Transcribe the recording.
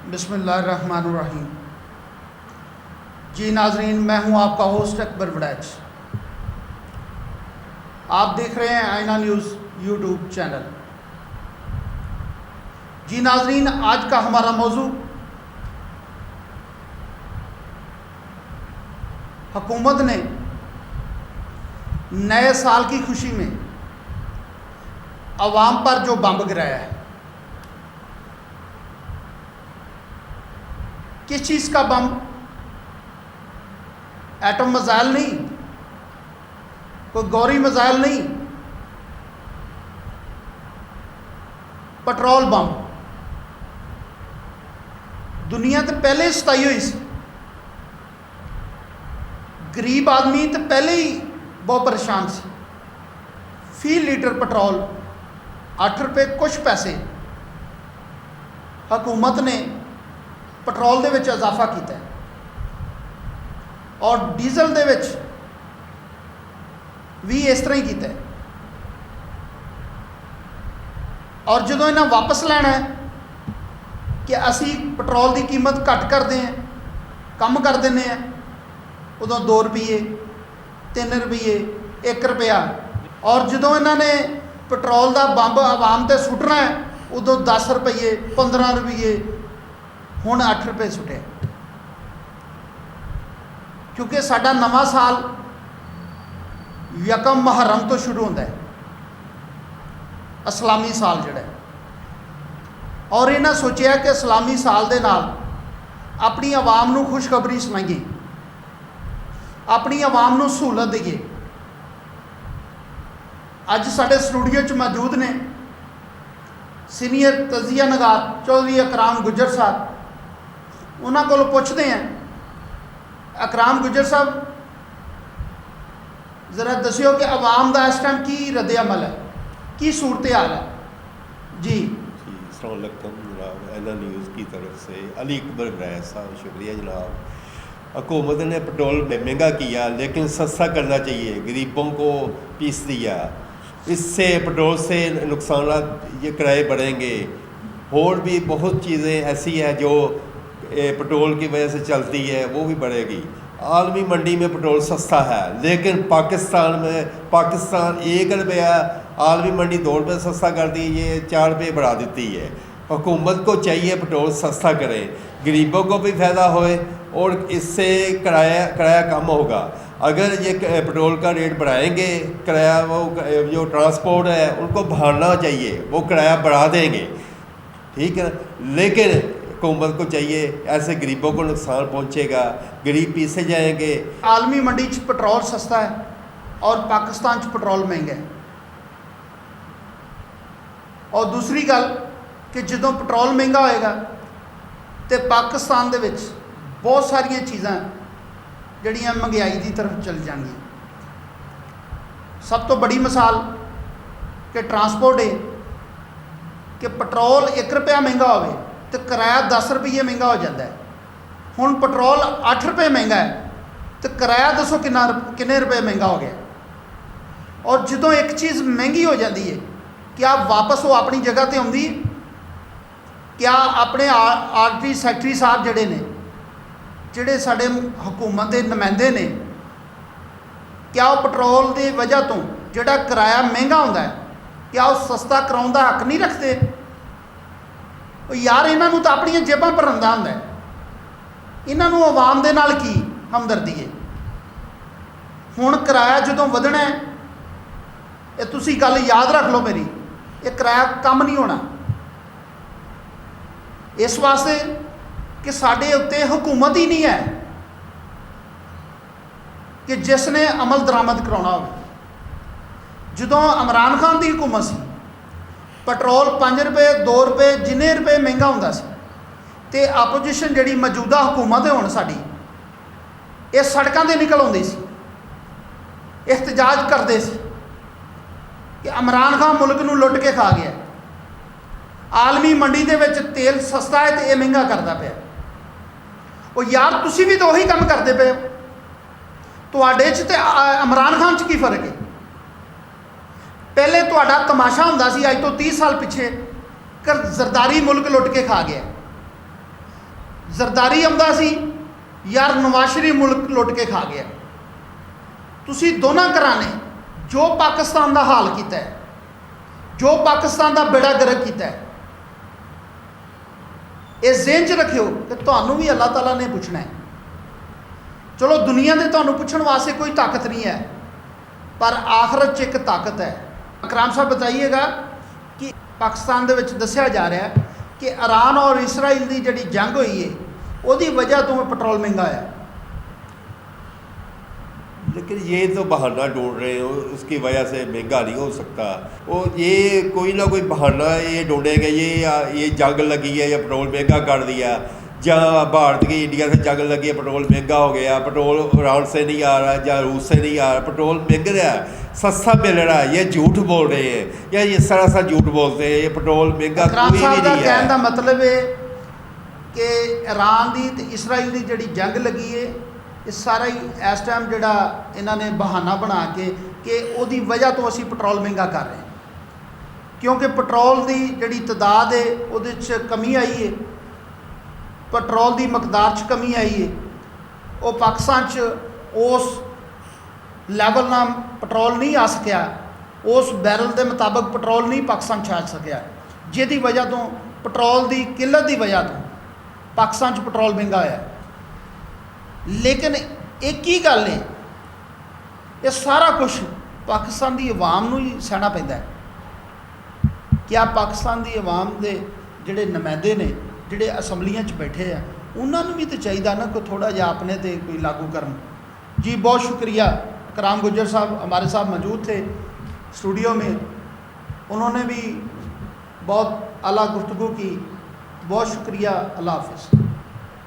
बिस्मिल्लाहिर्रहमानिर्रहीम। जी नाजरीन, मैं हूं आपका होस्ट अकबर वड़ैच। आप देख रहे हैं आईना न्यूज़ यूट्यूब चैनल। जी नाजरीन, आज का हमारा मौजू हुकूमत ने नए साल की खुशी में अवाम पर जो बम गिराया है, किस चीज़ का बम? एटम मिसाइल नहीं, कोई गौरी मिसाइल नहीं, पेट्रोल बम। दुनिया तो पहले ही सताई हुई सी, गरीब आदमी तो पहले ही बहुत परेशान सी। फी लीटर पेट्रोल 8 रुपये कुछ पैसे हुकूमत ने पेट्रोल दे विच इजाफा किया और डीजल दे विच भी इस तरह ही किया। और जो इन्हें वापस लेना है कि असी पेट्रोल की कीमत घट करते हैं, कम कर देने हैं, उदों 2 रुपये 3 रुपये 1 रुपया। और जो इन्होंने पेट्रोल का बंब आवाम ते सुटना है, उदों 10 रुपये 15 रुपये, हुण 8 रुपये सुटे। क्योंकि साडा नवा साल यकम मुहर्रम तो शुरू होता है, इस्लामी साल जिहड़ा है। और इन्हें सोचा कि इस्लामी साल दे नाल अपनी आवाम नूं खुशखबरी सुनाइए, अपनी आवाम नूं सहूलत दईए। अज साडे स्टूडियो च मौजूद ने सीनियर तजिया नगार चौधरी अकराम गुज्जर साहब। उन्होंने को पुछते हैं, अकराम गुज्जर साहब ज़रा दसियो कि आवाम का इस टाइम की रद्द अमल है, की सूरत हाल है? जी अस्सलाम वालेकुम जनाब, आईना न्यूज़ की तरफ से अली अकबर वड़ैच साहब, शुक्रिया जनाब। हुकूमत ने पेट्रोल महंगा किया लेकिन सस्ता करना चाहिए, गरीबों को पीस दिया। इससे पेट्रोल से नुकसान, ये किराए बढ़ेंगे। और भी बहुत चीज़ें ऐसी हैं जो पेट्रोल की वजह से चलती है, वो भी बढ़ेगी। आलमी मंडी में पेट्रोल सस्ता है, लेकिन पाकिस्तान 1 रुपया, आलमी मंडी 2 रुपये सस्ता कर दी, ये 4 रुपये बढ़ा देती है। हुकूमत को चाहिए पेट्रोल सस्ता करें, गरीबों को भी फ़ायदा होए और इससे किराया कम होगा। अगर ये पेट्रोल का रेट बढ़ाएंगे, किराया वो जो ट्रांसपोर्ट है उनको बढ़ाना चाहिए, वो किराया बढ़ा देंगे, ठीक है। लेकिन हुकूमत को चाहिए, ऐसे गरीबों को नुकसान पहुंचेगा, गरीब पीछे जाएंगे। आलमी मंडी च पेट्रोल सस्ता है और पाकिस्तान च पेट्रोल महंगा है। और दूसरी गल कि जो पेट्रोल महंगा होएगा तो पाकिस्तान दे विच बहुत सारिया चीज़ां जड़ियाँ महंगाई की तरफ चल जाएंगी। सब तो बड़ी मिसाल कि ट्रांसपोर्ट है कि पेट्रोल 1 रुपया महंगा हो तो किराया 10 रुपये महंगा हो जाता है। हुण पेट्रोल 8 रुपये महंगा है तो किराया दसो किन्ने रुपये महंगा हो गया। और जो एक चीज़ महंगी हो जाती है, क्या वापस वो अपनी जगह पर आती है? क्या अपने आरटी सैकटरी साहब जड़े ने, जिहड़े साडे हुकूमत के नुमाइंदे ने, क्या वो पेट्रोल की वजह तो जिहड़ा किराया महंगा होंदा है, क्या वो सस्ता कराउण दा हक नहीं रखते? यार, इन्हों तो अपनी जेबां भरन दा हुंदा है, इन्हों आवाम दे नाल की हमदर्दी है? हुण किराया जदों वधना है, ये तुसीं गल याद रख लो मेरी, ये किराया कम नहीं होना। इस वास्ते कि साडे उत्ते हुकूमत ही नहीं है कि जिसने अमल दरामद कराउणा होवे। जदों इमरान खान की हुकूमत सी, पेट्रोल 5 रुपये 2 रुपये जिन्ने रुपये महंगा होंदा सी, ते आपोजिशन जिहड़ी मौजूदा हुकूमत है हुण साडी, ये सड़कों ते निकल आउंदी सी, एहतजाज करते सी कि इमरान खान मुल्क नूं लुट के खा गया, आलमी मंडी दे विच तेल सस्ता है तो यह महंगा करता पाया। वो यार, तुसीं भी तो उही काम करते पे हो, तुहाडे च ते इमरान खान च की फर्क है? पहले तुहाडा तमाशा हुंदा सी, अज तो 30 साल पिछे कर जरदारी मुल्क लुट के खा गया। ਜ਼ਰਦਾਰੀ ਆਉਂਦਾ ਸੀ ਯਾਰ ਨਵਾਜ਼ ਸ਼ਰੀਫ ਮੁਲਕ ਲੁੱਟ ਕੇ ਖਾ ਗਿਆ। ਤੁਸੀਂ ਦੋਨਾਂ ਘਰਾਂ ਨੇ ਜੋ ਪਾਕਿਸਤਾਨ ਦਾ ਹਾਲ ਕੀਤਾ ਹੈ, ਜੋ ਪਾਕਿਸਤਾਨ ਦਾ ਬੇੜਾ ਗਰਕ ਕੀਤਾ ਹੈ, ਇਹ ਜ਼ਿਹਨ 'ਚ ਰੱਖਿਓ ਕਿ ਤੁਹਾਨੂੰ ਵੀ ਅੱਲਾਹ ਤਾਲਾ ਨੇ ਪੁੱਛਣਾ ਹੈ। ਚਲੋ ਦੁਨੀਆ ਦੇ ਤੁਹਾਨੂੰ ਪੁੱਛਣ ਵਾਸਤੇ ਕੋਈ ਤਾਕਤ ਨਹੀਂ ਹੈ, ਪਰ ਆਖਰਤ 'ਚ ਇੱਕ ਤਾਕਤ ਹੈ। ਅਕਰਾਮ ਸਾਹਿਬ ਬਤਾਈਏਗਾ ਕਿ ਪਾਕਿਸਤਾਨ ਦੇ ਵਿੱਚ ਦੱਸਿਆ ਜਾ ਰਿਹਾ ਹੈ ਕਿ ईरान और इसराइल ਦੀ ਜਿਹੜੀ ਜੰਗ ਹੋਈ ਹੈ ਉਹਦੀ ਵਜ੍ਹਾ ਤੋਂ ਪੈਟਰੋਲ ਮਹਿੰਗਾ ਹੈ। लेकिन ये तो बहाना ढूंढ रहे हो, उसकी वजह से महंगा नहीं हो सकता। वो ये कोई ना कोई बहाना ये ढूंढेगा, ये जंग लगी है या पेट्रोल महंगा कर दिया, जहाँ भारत की इंडिया से जंग लगी है पेट्रोल महंगा हो गया, पेट्रोल ईरान से नहीं आ रहा या रूस से नहीं आ रहा, पेट्रोल महंगा रहा है, सस्ता मिल रहा है। ये झूठ बोल रहे हैं या ये सरासर झूठ बोलते हैं, ये पेट्रोल महंगा कोई भी नहीं है। कहने का मतलब है कि ईरान की ते इसराइल की जी जंग लगी है, ਇਹ ਸਾਰਾ ਹੀ ਇਸ ਟਾਈਮ ਜਿਹੜਾ ਇਹਨਾਂ ਨੇ ਬਹਾਨਾ ਬਣਾ ਕੇ ਕਿ ਉਹਦੀ ਵਜ੍ਹਾ ਤੋਂ ਅਸੀਂ ਪੈਟਰੋਲ ਮਹਿੰਗਾ ਕਰ ਰਹੇ ਹਾਂ, ਕਿਉਂਕਿ ਪੈਟਰੋਲ ਦੀ ਜਿਹੜੀ ਤਦਾਦ ਹੈ ਉਹਦੇ 'ਚ ਕਮੀ ਆਈ ਹੈ, ਪੈਟਰੋਲ ਦੀ ਮਕਦਾਰ 'ਚ ਕਮੀ ਆਈ ਹੈ। ਉਹ ਪਾਕਿਸਤਾਨ 'ਚ ਉਸ ਲੈਵਲ ਨਾਲ ਪੈਟਰੋਲ ਨਹੀਂ ਆ ਸਕਿਆ, ਉਸ ਬੈਰਲ ਦੇ ਮੁਤਾਬਕ ਪੈਟਰੋਲ ਨਹੀਂ ਪਾਕਿਸਤਾਨ 'ਚ ਆ ਸਕਿਆ, ਜਿਹਦੀ ਵਜ੍ਹਾ ਤੋਂ ਪੈਟਰੋਲ ਦੀ ਕਿੱਲਤ ਦੀ ਵਜ੍ਹਾ ਤੋਂ ਪਾਕਿਸਤਾਨ 'ਚ ਪੈਟਰੋਲ ਮਹਿੰਗਾ ਹੋਇਆ। ਲੇਕਿਨ ਇੱਕ ਹੀ ਗੱਲ ਹੈ, ਇਹ ਸਾਰਾ ਕੁਝ ਪਾਕਿਸਤਾਨ ਦੀ ਆਵਾਮ ਨੂੰ ਹੀ ਸਹਿਣਾ ਪੈਂਦਾ ਹੈ। ਕਿਆ ਪਾਕਿਸਤਾਨ ਦੀ ਆਵਾਮ ਦੇ ਜਿਹੜੇ ਨੁਮਾਇੰਦੇ ਨੇ, ਜਿਹੜੇ ਅਸੈਂਬਲੀਆਂ 'ਚ ਬੈਠੇ ਆ, ਉਹਨਾਂ ਨੂੰ ਵੀ ਤਾਂ ਚਾਹੀਦਾ ਨਾ ਕਿ थोड़ा ਜਿਹਾ अपने ਤੇ कोई लागू करन। जी बहुत शुक्रिया। कराम गुज्जर साहब हमारे साथ मौजूद थे स्टूडियो में, उन्होंने भी बहुत आला गुफ्तगू की। बहुत शुक्रिया। अल्लाह हाफिज़।